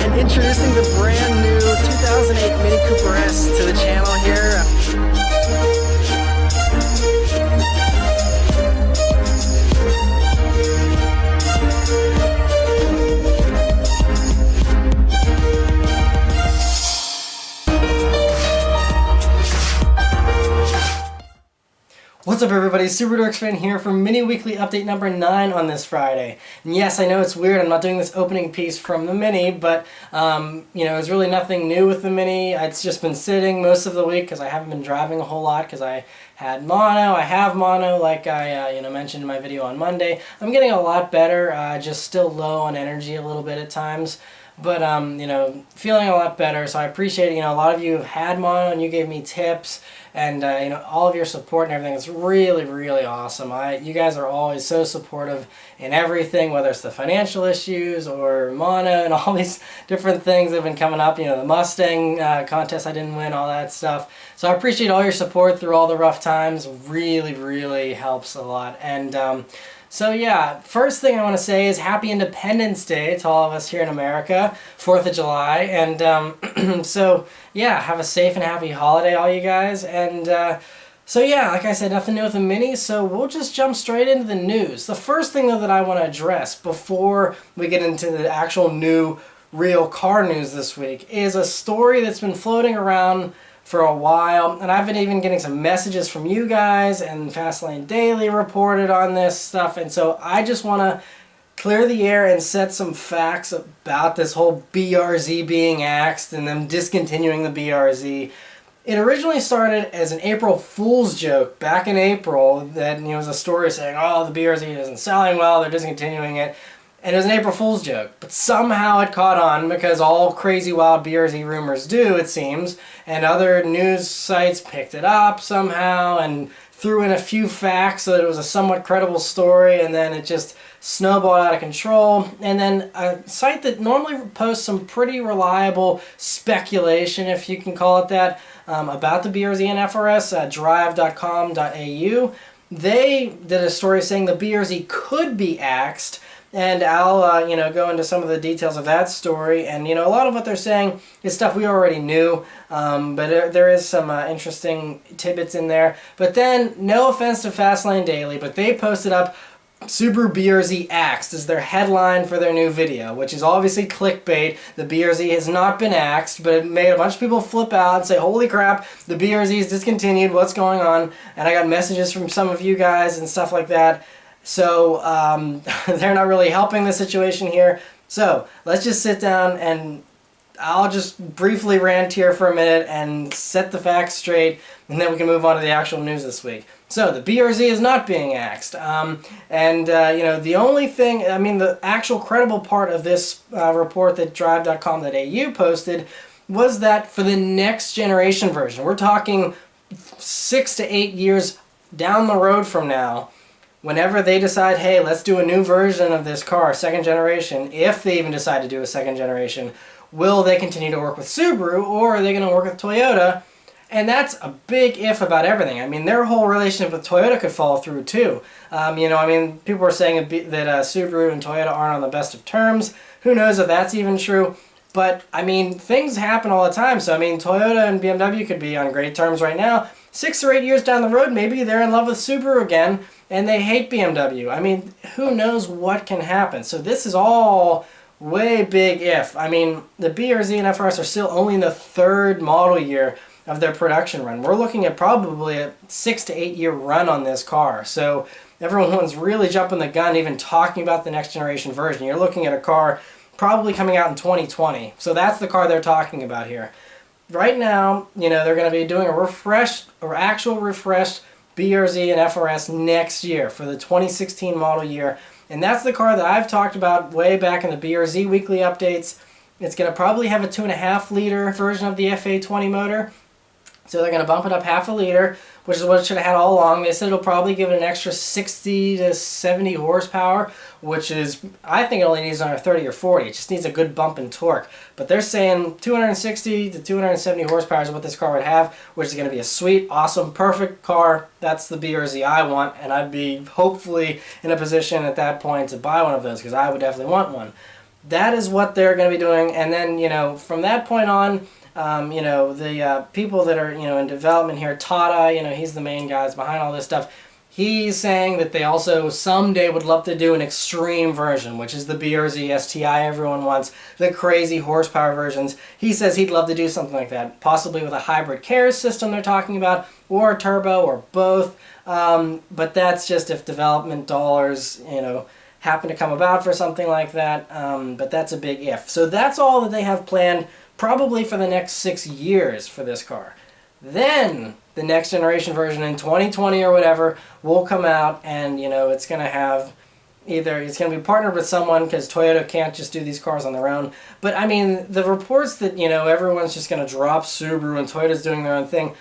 and introducing the brand new 2008 Mini Cooper S to the channel here. What's up everybody, Super Dorks fan here for Mini Weekly Update number 9 on this Friday. And yes, I know it's weird, I'm not doing this opening piece from the Mini, but there's really nothing new with the Mini. It's just been sitting most of the week because I haven't been driving a whole lot because I had mono. I have mono like I mentioned in my video on Monday. I'm getting a lot better, just still low on energy a little bit at times. But, feeling a lot better, so I appreciate it. A lot of you have had mono and you gave me tips and, all of your support and everything. It's really, really awesome. You guys are always so supportive in everything, whether it's the financial issues or mono and all these different things that have been coming up. The Mustang contest I didn't win, all that stuff. So I appreciate all your support through all the rough times. Really, really helps a lot. And, so yeah, first thing I want to say is Happy Independence Day to all of us here in America, 4th of July, and so yeah, have a safe and happy holiday all you guys, and so yeah, like I said, nothing new with the Mini, so we'll just jump straight into the news. The first thing though that I want to address before we get into the actual new real car news this week is a story that's been floating around for a while, and I've been even getting some messages from you guys, and Fastlane Daily reported on this stuff, and so I just want to clear the air and set some facts about this whole BRZ being axed and them discontinuing the BRZ. It originally started as an April Fool's joke back in April that was a story saying, oh, the BRZ isn't selling well, they're discontinuing it. And it was an April Fool's joke, but somehow it caught on because all crazy wild BRZ rumors do, it seems, and other news sites picked it up somehow and threw in a few facts so that it was a somewhat credible story, and then it just snowballed out of control. And then a site that normally posts some pretty reliable speculation, if you can call it that, about the BRZ and FRS, drive.com.au, they did a story saying the BRZ could be axed. And I'll, go into some of the details of that story. And, a lot of what they're saying is stuff we already knew. But there is some interesting tidbits in there. But then, no offense to Fastlane Daily, but they posted up Subaru BRZ Axed as their headline for their new video, which is obviously clickbait. The BRZ has not been axed, but it made a bunch of people flip out and say, holy crap, the BRZ is discontinued, what's going on? And I got messages from some of you guys and stuff like that. So they're not really helping the situation here. So let's just sit down and I'll just briefly rant here for a minute and set the facts straight, and then we can move on to the actual news this week. So the BRZ is not being axed. The only thing, the actual credible part of this report that drive.com.au posted was that for the next generation version, we're talking 6 to 8 years down the road from now, whenever they decide, hey, let's do a new version of this car, second generation, if they even decide to do a second generation, will they continue to work with Subaru or are they going to work with Toyota? And that's a big if about everything. Their whole relationship with Toyota could fall through too. People were saying that Subaru and Toyota aren't on the best of terms. Who knows if that's even true? But, things happen all the time. So, Toyota and BMW could be on great terms right now. 6 or 8 years down the road, maybe they're in love with Subaru again, and they hate BMW. Who knows what can happen? So this is all way big if. The BRZ and FRS are still only in the 3rd model year of their production run. We're looking at probably a 6 to 8 year run on this car. So everyone's really jumping the gun even talking about the next generation version. You're looking at a car probably coming out in 2020. So that's the car they're talking about here. Right now, they're going to be doing actual refreshed BRZ and FRS next year for the 2016 model year. And that's the car that I've talked about way back in the BRZ weekly updates. It's going to probably have a 2.5 liter version of the FA20 motor. So they're going to bump it up half a liter, which is what it should have had all along. They said it'll probably give it an extra 60 to 70 horsepower, which is, I think it only needs another 30 or 40. It just needs a good bump in torque. But they're saying 260 to 270 horsepower is what this car would have, which is going to be a sweet, awesome, perfect car. That's the BRZ I want, and I'd be hopefully in a position at that point to buy one of those because I would definitely want one. that is what they're going to be doing. And then, you know, from that point on, you know, the people that are, you know, in development here, Tata, you know, he's the main guy that's behind all this stuff. He's saying that they also someday would love to do an extreme version, which is the BRZ STI everyone wants, the crazy horsepower versions. He says he'd love to do something like that, possibly with a hybrid carriage system they're talking about, or a turbo, or both. But that's just if development dollars, you know, happen to come about for something like that. But that's a big if. So that's all that they have planned, probably for the next 6 years for this car. Then the next generation version in 2020 or whatever will come out, and you know, it's going to have either, it's going to be partnered with someone, because Toyota can't just do these cars on their own. But I mean, the reports that, you know, everyone's just going to drop Subaru and Toyota's doing their own thing,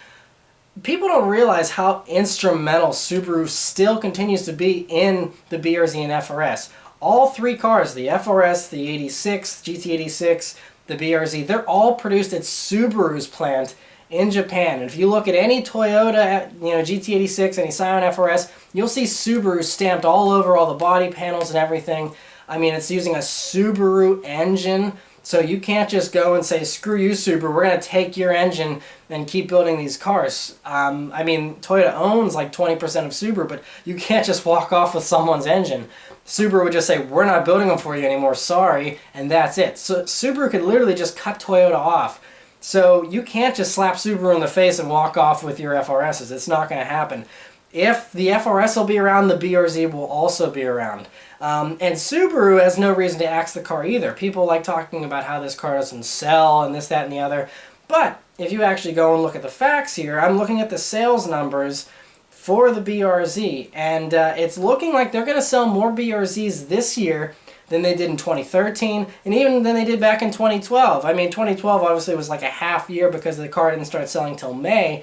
people don't realize how instrumental Subaru still continues to be in the BRZ and FRS. All three cars, the FRS, the 86, GT86, the BRZ, they're all produced at Subaru's plant in Japan. And if you look at any Toyota, you know, GT86, any Scion FRS, you'll see Subaru stamped all over all the body panels and everything. I mean, it's using a Subaru engine, so you can't just go and say, screw you, Subaru, we're going to take your engine and keep building these cars. I mean, Toyota owns like 20% of Subaru, but you can't just walk off with someone's engine. Subaru would just say, we're not building them for you anymore, sorry, and that's it. So Subaru could literally just cut Toyota off. So you can't just slap Subaru in the face and walk off with your FRSs. It's not going to happen. If the FRS will be around, the BRZ will also be around. And Subaru has no reason to axe the car either. People like talking about how this car doesn't sell and this, that, and the other. But if you actually go and look at the facts here, I'm looking at the sales numbers for the BRZ. And it's looking like they're going to sell more BRZs this year than they did in 2013, and even than they did back in 2012. I mean, 2012 obviously was like a half year because the car didn't start selling till May,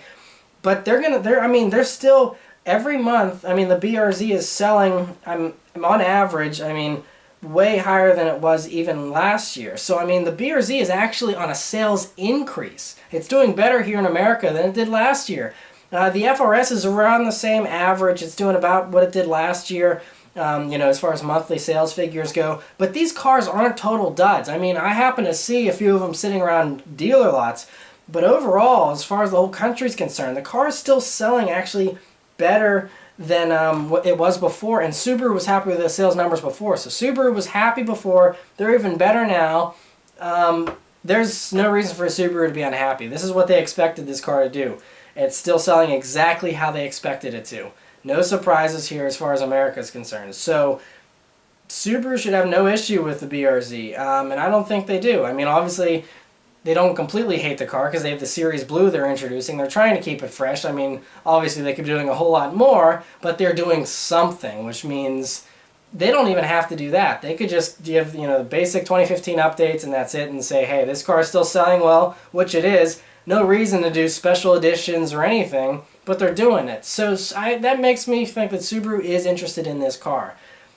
but they're still, every month, I mean, the BRZ is selling, on average, I mean, way higher than it was even last year. So, I mean, the BRZ is actually on a sales increase. It's doing better here in America than it did last year. The FRS is around the same average. It's doing about what it did last year. You know, as far as monthly sales figures go. But these cars aren't total duds. I mean, I happen to see a few of them sitting around dealer lots, but overall, as far as the whole country's concerned, the car is still selling actually better than what it was before, and Subaru was happy with the sales numbers before. So Subaru was happy before, they're even better now. There's no reason for Subaru to be unhappy. This is what they expected this car to do. It's still selling exactly how they expected it to. No surprises here as far as America is concerned. So Subaru should have no issue with the BRZ, and I don't think they do. I mean, obviously, they don't completely hate the car because they have the Series Blue they're introducing. They're trying to keep it fresh. I mean, obviously they could be doing a whole lot more, but they're doing something, which means they don't even have to do that. They could just give, you know, the basic 2015 updates and that's it, and say, hey, this car is still selling well, which it is. No reason to do special editions or anything, but they're doing it. So that makes me think that Subaru is interested in this car.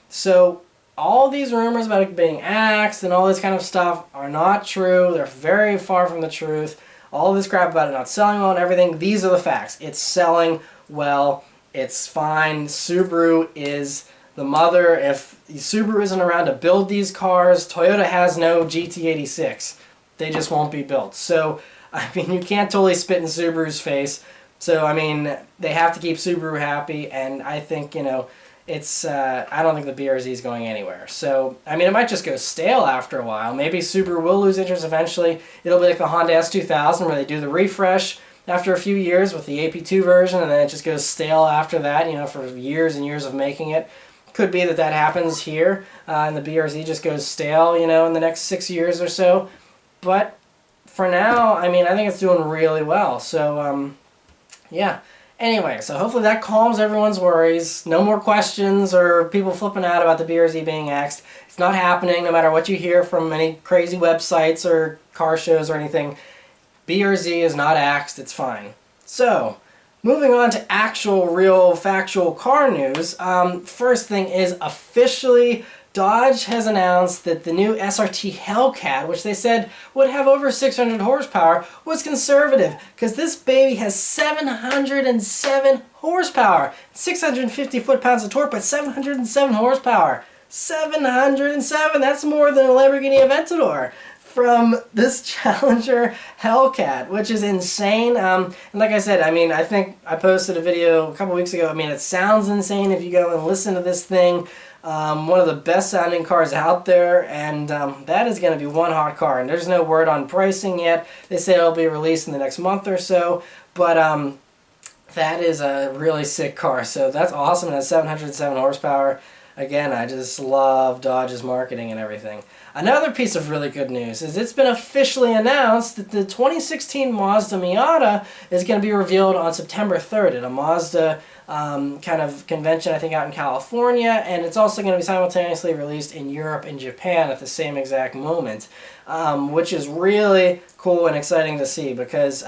So all these rumors about it being axed and all this kind of stuff are not true. They're very far from the truth. All this crap about it not selling well and everything, these are the facts. It's selling well. It's fine. Subaru is the mother. If Subaru isn't around to build these cars, Toyota has no GT86. They just won't be built. So, I mean, you can't totally spit in Subaru's face. So, I mean, they have to keep Subaru happy, and I think, you know, it's, I don't think the BRZ is going anywhere. So, I mean, it might just go stale after a while. Maybe Subaru will lose interest eventually. It'll be like the Honda S2000 where they do the refresh after a few years with the AP2 version, and then it just goes stale after that, you know, for years and years of making it. Could be that happens here, and the BRZ just goes stale, you know, in the next 6 years or so. But for now, I mean, I think it's doing really well. So, yeah. Anyway, so hopefully that calms everyone's worries. No more questions or people flipping out about the BRZ being axed. It's not happening, no matter what you hear from any crazy websites or car shows or anything. BRZ is not axed. It's fine. So, moving on to actual, real, factual car news. First thing is, officially, Dodge has announced that the new SRT Hellcat, which they said would have over 600 horsepower, was conservative, because this baby has 707 horsepower. 650 foot-pounds of torque, but 707 horsepower. 707. That's more than a Lamborghini Aventador from this Challenger Hellcat, which is insane. And like I said, I mean, I think I posted a video a couple weeks ago. I mean, it sounds insane if you go and listen to this thing. One of the best sounding cars out there, and that is going to be one hot car. And there's no word on pricing yet. They say it'll be released in the next month or so, but that is a really sick car. So that's awesome. It has 707 horsepower. Again, I just love Dodge's marketing and everything. Another piece of really good news is it's been officially announced that the 2016 Mazda Miata is going to be revealed on September 3rd at a Mazda kind of convention, I think, out in California, and it's also going to be simultaneously released in Europe and Japan at the same exact moment, which is really cool and exciting to see because,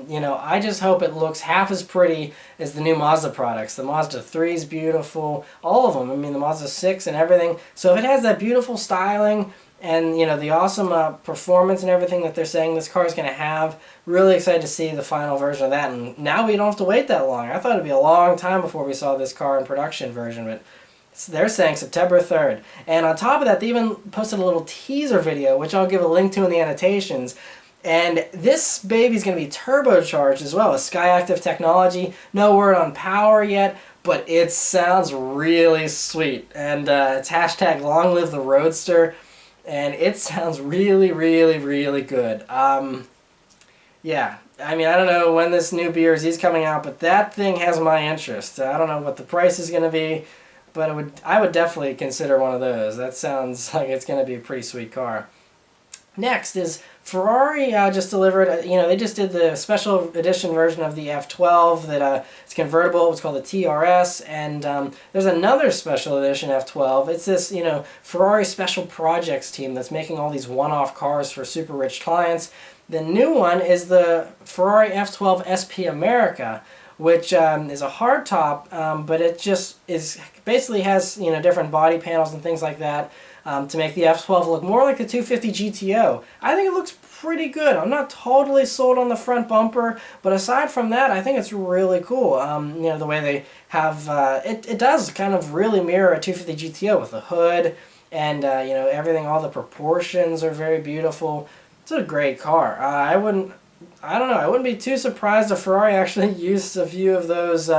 you know, I just hope it looks half as pretty as the new Mazda products. The Mazda 3 is beautiful, all of them. I mean, the Mazda 6 and everything. So if it has that beautiful styling and, you know, the awesome performance and everything that they're saying this car is going to have, really excited to see the final version of that. And now we don't have to wait that long. I thought it'd be a long time before we saw this car in production version, but they're saying September 3rd. And on top of that, they even posted a little teaser video, which I'll give a link to in the annotations. And this baby's going to be turbocharged as well with Skyactiv technology. No word on power yet, but it sounds really sweet. And it's hashtag long live the Roadster. And it sounds really, really, really good. Yeah, I mean, I don't know when this new BRZ is coming out, but that thing has my interest. I don't know what the price is going to be, but I would definitely consider one of those. That sounds like it's going to be a pretty sweet car. Next is Ferrari just delivered, you know, they just did the special edition version of the F12 that it's convertible. It's called the TRS, and there's another special edition F12. It's this, you know, Ferrari special projects team that's making all these one-off cars for super rich clients. The new one is the Ferrari F12 SP America, which is a hardtop, but it just is basically has, you know, different body panels and things like that. To make the F12 look more like the 250 GTO. I think it looks pretty good. I'm not totally sold on the front bumper, but aside from that, I think it's really cool. You know, the way they have, it does kind of really mirror a 250 GTO with the hood and, you know, everything, all the proportions are very beautiful. It's a great car. I don't know, I wouldn't be too surprised if Ferrari actually used a few of those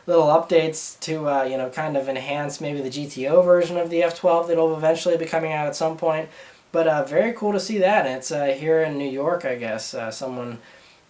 little updates to, you know, kind of enhance maybe the GTO version of the F12 that'll eventually be coming out at some point. But very cool to see that. And it's here in New York, I guess. Someone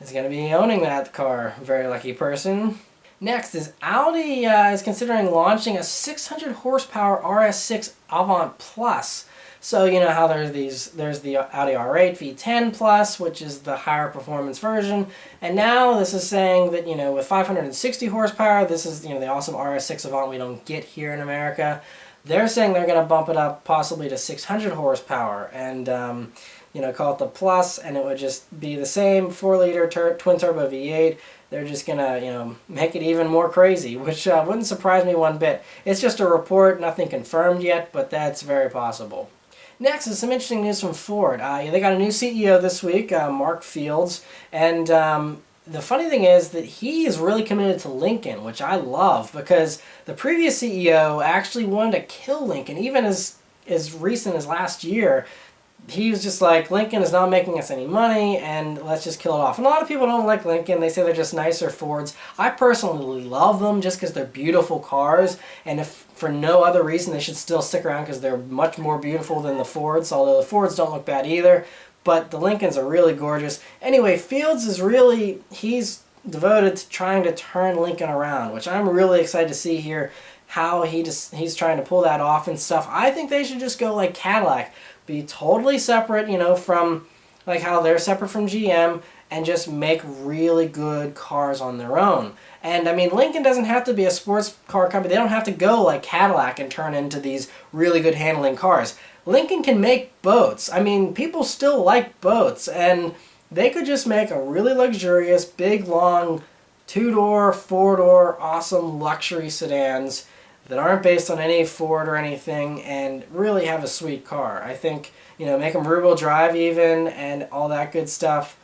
is going to be owning that car. Very lucky person. Next is Audi is considering launching a 600 horsepower RS6 Avant Plus. So you know how there's the Audi R8 V10 Plus, which is the higher performance version, and now this is saying that, you know, with 560 horsepower, this is, you know, the awesome RS6 Avant we don't get here in America. They're saying they're going to bump it up possibly to 600 horsepower and you know, call it the Plus, and it would just be the same 4-liter twin turbo V8. They're just gonna, you know, make it even more crazy, which wouldn't surprise me one bit. It's just a report, nothing confirmed yet, but that's very possible. Next is some interesting news from Ford. They got a new CEO this week, Mark Fields, and the funny thing is that he is really committed to Lincoln, which I love, because the previous CEO actually wanted to kill Lincoln, even as recent as last year. He was just like, Lincoln is not making us any money, and let's just kill it off. And a lot of people don't like Lincoln. They say they're just nicer Fords. I personally love them just because they're beautiful cars, and if for no other reason, they should still stick around because they're much more beautiful than the Fords, although the Fords don't look bad either. But the Lincolns are really gorgeous. Anyway, Fields is really, he's devoted to trying to turn Lincoln around, which I'm really excited to see here, how he's trying to pull that off and stuff. I think they should just go like Cadillac, be totally separate, you know, from like how they're separate from GM, and just make really good cars on their own. And I mean, Lincoln doesn't have to be a sports car company. They don't have to go like Cadillac and turn into these really good handling cars. Lincoln can make boats. I mean, people still like boats, and they could just make a really luxurious, big, long, 2-door, 4-door, awesome luxury sedans that aren't based on any Ford or anything, and really have a sweet car. I think, you know, make them rear-wheel drive even, and all that good stuff.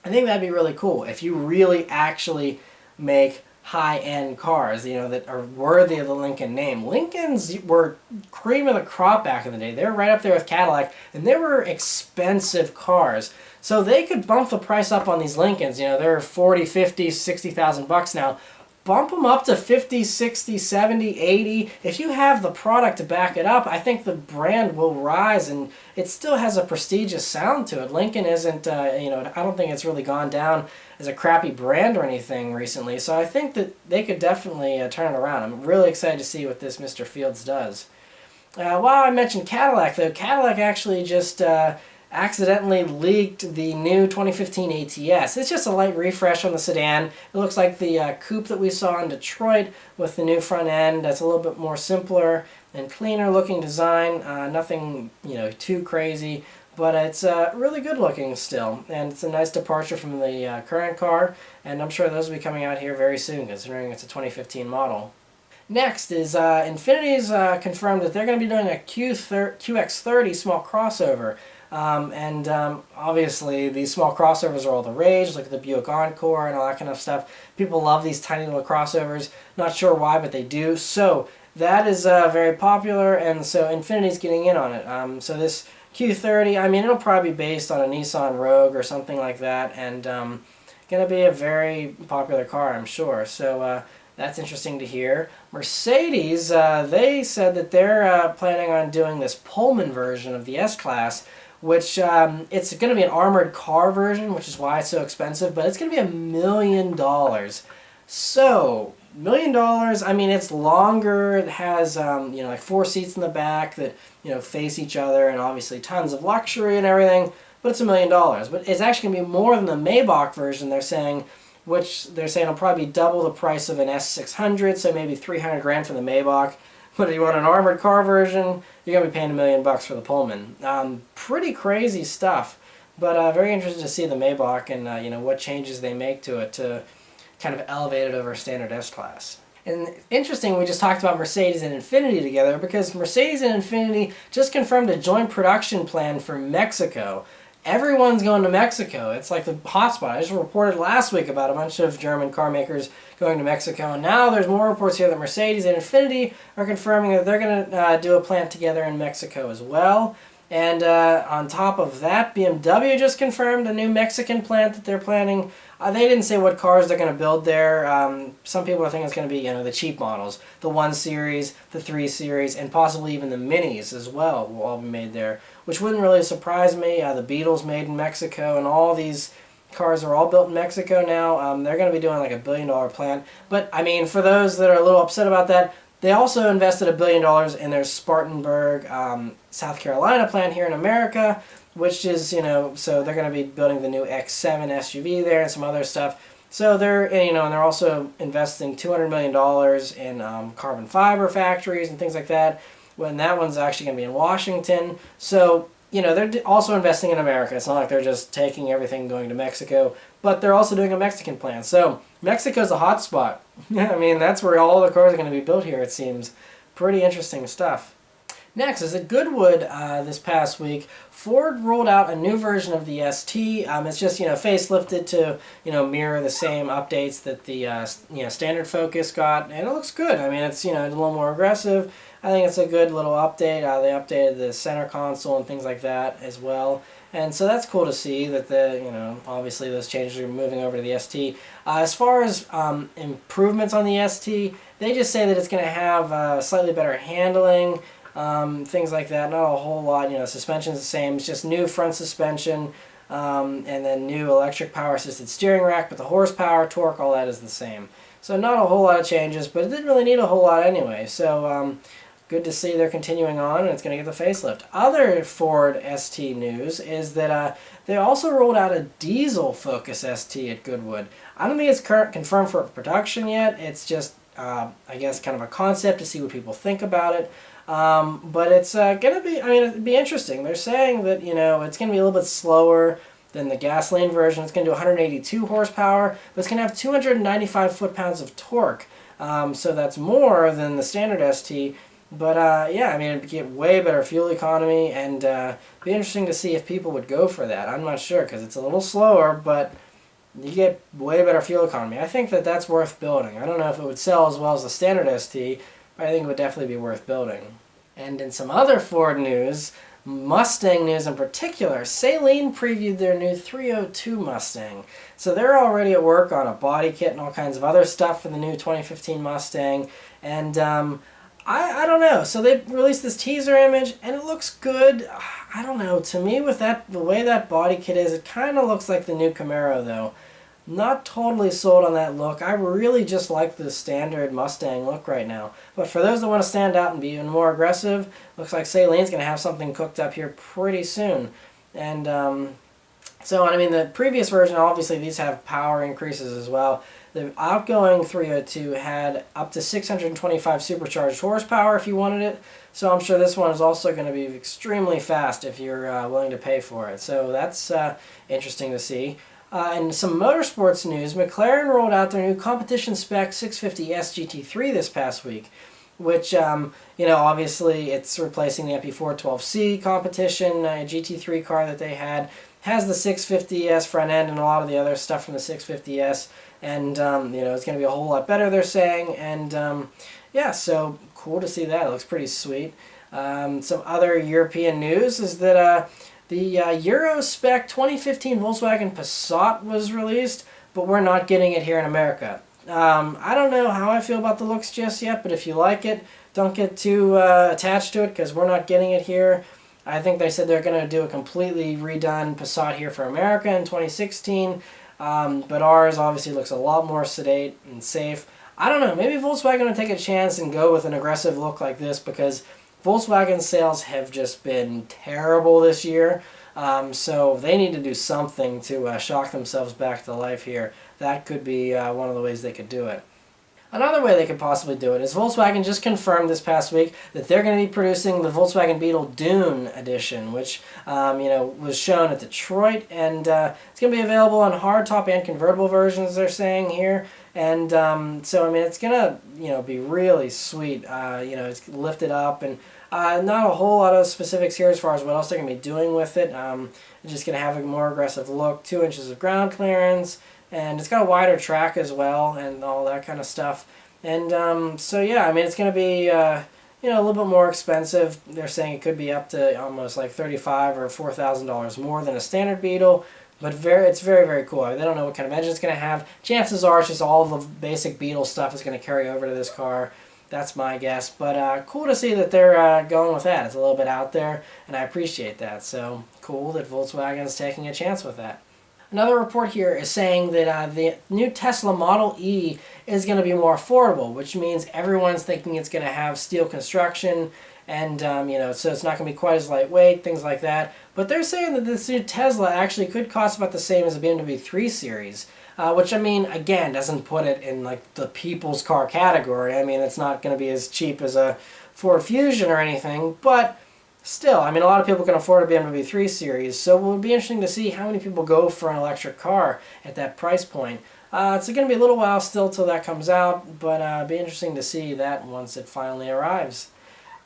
I think that'd be really cool if you really actually make high-end cars, that are worthy of the Lincoln name. Lincolns were cream of the crop back in the day. They were right up there with Cadillac, and they were expensive cars. So they could bump the price up on these Lincolns. They're 40, 50, 60,000 bucks now. Bump them up to 50, 60, 70, 80. If you have the product to back it up, I think the brand will rise, and it still has a prestigious sound to it. Lincoln isn't, I don't think it's really gone down as a crappy brand or anything recently, so I think that they could definitely turn it around. I'm really excited to see what this Mr. Fields does. While I mentioned Cadillac, though, Cadillac actually just accidentally leaked the new 2015 ATS. It's just a light refresh on the sedan. It looks like the coupe that we saw in Detroit with the new front end. That's a little bit more simpler and cleaner looking design. Nothing too crazy, but it's really good looking still, and it's a nice departure from the current car, and I'm sure those will be coming out here very soon considering it's a 2015 model. Next is Infiniti's confirmed that they're going to be doing a QX30 small crossover. Obviously these small crossovers are all the rage, like the Buick Encore and all that kind of stuff. People love these tiny little crossovers. Not sure why, but they do. So that is very popular, and so Infiniti's getting in on it. So this Q30, I mean, it'll probably be based on a Nissan Rogue or something like that, and going to be a very popular car, I'm sure. So that's interesting to hear. Mercedes, they said that they're planning on doing this Pullman version of the S-Class, which it's going to be an armored car version, which is why it's so expensive, but it's going to be $1 million. So, $1 million, I mean, it's longer, it has, like 4 seats in the back that, face each other, and obviously tons of luxury and everything, but it's $1 million. But it's actually going to be more than the Maybach version, they're saying, which they're saying will probably be double the price of an S600, so maybe 300 grand for the Maybach. But if you want an armored car version, you're going to be paying $1 million for the Pullman. Pretty crazy stuff, but very interested to see the Maybach and what changes they make to it to kind of elevate it over a standard S-Class. And interesting, we just talked about Mercedes and Infiniti together, because Mercedes and Infiniti just confirmed a joint production plan for Mexico. Everyone's going to Mexico. It's like the hotspot. I just reported last week about a bunch of German car makers going to Mexico, and now there's more reports here that Mercedes and Infiniti are confirming that they're going to do a plant together in Mexico as well. And on top of that, BMW just confirmed a new Mexican plant that they're planning. They didn't say what cars they're going to build there. Some people are thinking it's going to be, the cheap models, the 1 Series, the 3 Series, and possibly even the Minis as well will all be made there, which wouldn't really surprise me. The Beetle's made in Mexico, and all these cars are all built in Mexico now. They're going to be doing like $1 billion plant. But, I mean, for those that are a little upset about that, they also invested $1 billion in their Spartanburg, South Carolina plant here in America, which is, so they're going to be building the new X7 SUV there and some other stuff. So they're, and they're also investing $200 million in carbon fiber factories and things like that, when that one's actually going to be in Washington. So, they're also investing in America. It's not like they're just taking everything and going to Mexico, but they're also doing a Mexican plant. So Mexico's a hot spot. I mean, that's where all the cars are going to be built here, it seems. Pretty interesting stuff. Next is at Goodwood this past week. Ford rolled out a new version of the ST. It's just facelifted to mirror the same updates that the standard Focus got, and it looks good. I mean, it's a little more aggressive. I think it's a good little update. They updated the center console and things like that as well. And so that's cool to see that obviously those changes are moving over to the ST. As far as improvements on the ST, they just say that it's going to have slightly better handling, things like that. Not a whole lot. Suspension's the same. It's just new front suspension, and then new electric power assisted steering rack, but the horsepower, torque, all that is the same. So not a whole lot of changes, but it didn't really need a whole lot anyway. So good to see they're continuing on, and it's going to get the facelift. Other Ford ST news is that they also rolled out a diesel Focus ST at Goodwood. I don't think it's confirmed for production yet. It's just, I guess, kind of a concept to see what people think about it. But it's going to be, it'd be interesting. They're saying that, it's going to be a little bit slower than the gasoline version. It's going to do 182 horsepower, but it's going to have 295 foot-pounds of torque. So that's more than the standard ST. But it'd get way better fuel economy, and be interesting to see if people would go for that. I'm not sure, because it's a little slower, but you get way better fuel economy. I think that that's worth building. I don't know if it would sell as well as the standard ST, but I think it would definitely be worth building. And in some other Ford news, Mustang news in particular, Saleen previewed their new 302 Mustang. So they're already at work on a body kit and all kinds of other stuff for the new 2015 Mustang. And I don't know. So they released this teaser image and it looks good. I don't know. To me, with the way that body kit is, it kind of looks like the new Camaro though. Not totally sold on that look. I really just like the standard Mustang look right now. But for those that want to stand out and be even more aggressive, looks like Saleen's going to have something cooked up here pretty soon. And so, I mean, the previous version, obviously these have power increases as well. The outgoing 302 had up to 625 supercharged horsepower if you wanted it. So I'm sure this one is also going to be extremely fast if you're willing to pay for it. So that's interesting to see. In some motorsports news, McLaren rolled out their new competition spec 650S GT3 this past week, which, obviously it's replacing the MP412C competition GT3 car that they had. Has the 650S front end and a lot of the other stuff from the 650S, and, it's going to be a whole lot better, they're saying, and, yeah, so cool to see that. It looks pretty sweet. Some other European news is that the Euro spec 2015 Volkswagen Passat was released, but we're not getting it here in America. I don't know how I feel about the looks just yet, but if you like it, don't get too attached to it because we're not getting it here. I think they said they're going to do a completely redone Passat here for America in 2016, but ours obviously looks a lot more sedate and safe. I don't know, maybe Volkswagen will take a chance and go with an aggressive look like this because Volkswagen sales have just been terrible this year, so they need to do something to shock themselves back to life here. That could be one of the ways they could do it. Another way they could possibly do it is Volkswagen just confirmed this past week that they're going to be producing the Volkswagen Beetle Dune edition, which was shown at Detroit, and it's going to be available on hardtop and convertible versions, they're saying here. And so I mean, it's going to be really sweet. It's lifted up, and not a whole lot of specifics here as far as what else they're going to be doing with it. It's just going to have a more aggressive look, 2 inches of ground clearance. And it's got a wider track as well and all that kind of stuff. And so yeah, I mean, it's going to be a little bit more expensive. They're saying it could be up to almost like $35,000 or $4,000 more than a standard Beetle. But it's very, very cool. I mean, they don't know what kind of engine it's going to have. Chances are it's just all the basic Beetle stuff is going to carry over to this car. That's my guess. But cool to see that they're going with that. It's a little bit out there, and I appreciate that. So cool that Volkswagen is taking a chance with that. Another report here is saying that the new Tesla Model E is going to be more affordable, which means everyone's thinking it's going to have steel construction and, so it's not going to be quite as lightweight, things like that. But they're saying that this new Tesla actually could cost about the same as a BMW 3 Series, which, I mean, again, doesn't put it in, like, the people's car category. I mean, it's not going to be as cheap as a Ford Fusion or anything, but still, I mean, a lot of people can afford a BMW 3 Series, so it would be interesting to see how many people go for an electric car at that price point. It's going to be a little while still till that comes out, but it'll be interesting to see that once it finally arrives.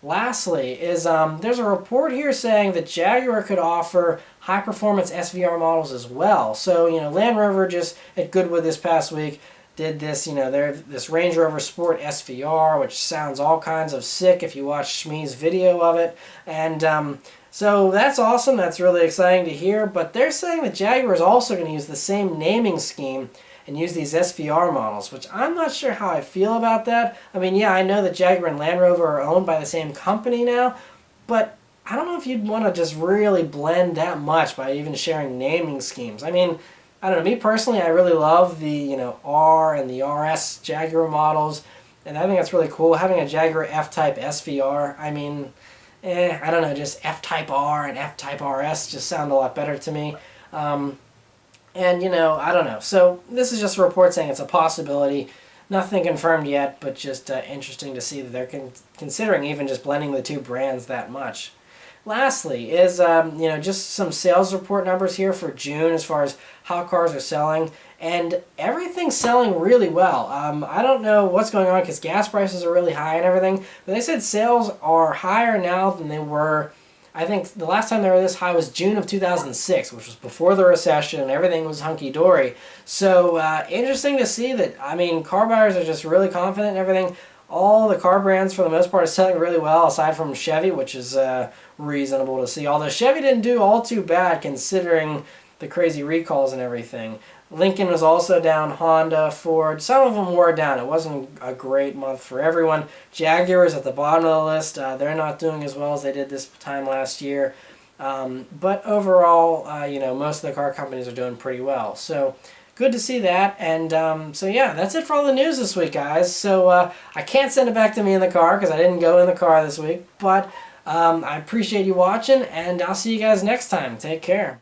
Lastly, is there's a report here saying that Jaguar could offer high-performance SVR models as well. So, Land Rover just at Goodwood this past week did this, this Range Rover Sport SVR, which sounds all kinds of sick if you watch Shmee's video of it. And so that's awesome. That's really exciting to hear. But they're saying that Jaguar is also going to use the same naming scheme and use these SVR models, which I'm not sure how I feel about that. I mean, yeah, I know that Jaguar and Land Rover are owned by the same company now, but I don't know if you'd want to just really blend that much by even sharing naming schemes. I mean, I don't know, me personally, I really love the, R and the RS Jaguar models, and I think that's really cool. Having a Jaguar F-Type SVR, I mean, I don't know, just F-Type R and F-Type RS just sound a lot better to me. And, I don't know. So this is just a report saying it's a possibility. Nothing confirmed yet, but just interesting to see that they're considering even just blending the two brands that much. Lastly is, just some sales report numbers here for June as far as how cars are selling. And everything's selling really well. I don't know what's going on because gas prices are really high and everything. But they said sales are higher now than they were I think the last time they were this high was June of 2006, which was before the recession and everything was hunky-dory. So interesting to see that, I mean, car buyers are just really confident and everything. All the car brands, for the most part, are selling really well, aside from Chevy, which is reasonable to see. Although Chevy didn't do all too bad considering the crazy recalls and everything. Lincoln was also down, Honda, Ford, some of them were down. It wasn't a great month for everyone. Jaguar is at the bottom of the list. They're not doing as well as they did this time last year. But overall, you know, most of the car companies are doing pretty well. So good to see that. And so yeah, that's it for all the news this week, guys. So I can't send it back to me in the car because I didn't go in the car this week. But I appreciate you watching, and I'll see you guys next time. Take care.